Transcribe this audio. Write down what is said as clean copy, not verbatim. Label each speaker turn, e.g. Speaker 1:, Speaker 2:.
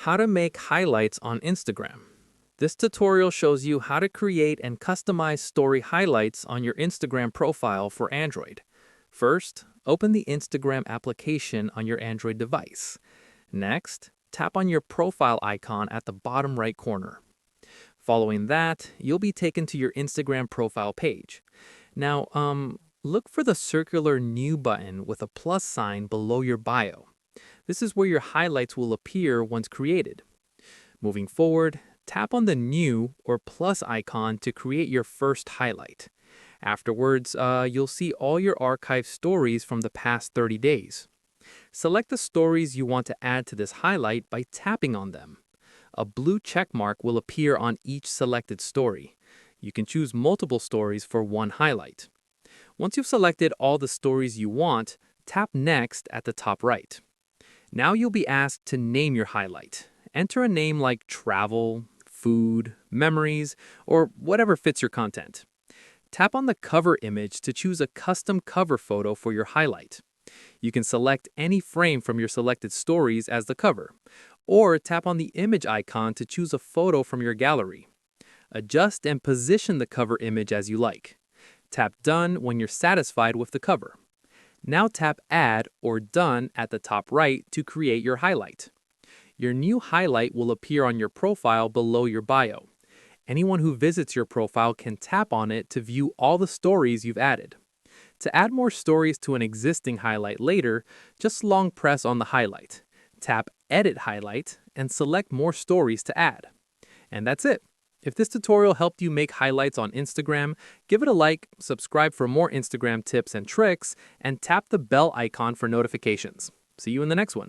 Speaker 1: How to make highlights on Instagram. This tutorial shows you how to create and customize story highlights on your Instagram profile for Android. First, open the Instagram application on your Android device. Next, tap on your profile icon at the bottom right corner. Following that, you'll be taken to your Instagram profile page. Now, look for the circular New button with a plus sign below your bio. This is where your highlights will appear once created. Moving forward, tap on the New or plus icon to create your first highlight. Afterwards, you'll see all your archived stories from the past 30 days. Select the stories you want to add to this highlight by tapping on them. A blue check mark will appear on each selected story. You can choose multiple stories for one highlight. Once you've selected all the stories you want, tap Next at the top right. Now you'll be asked to name your highlight. Enter a name like travel, food, memories, or whatever fits your content. Tap on the cover image to choose a custom cover photo for your highlight. You can select any frame from your selected stories as the cover, or tap on the image icon to choose a photo from your gallery. Adjust and position the cover image as you like. Tap Done when you're satisfied with the cover. Now tap Add or Done at the top right to create your highlight. Your new highlight will appear on your profile below your bio. Anyone who visits your profile can tap on it to view all the stories you've added. To add more stories to an existing highlight later, just long press on the highlight. Tap Edit Highlight and select more stories to add. And that's it. If this tutorial helped you make highlights on Instagram, give it a like, subscribe for more Instagram tips and tricks, and tap the bell icon for notifications. See you in the next one.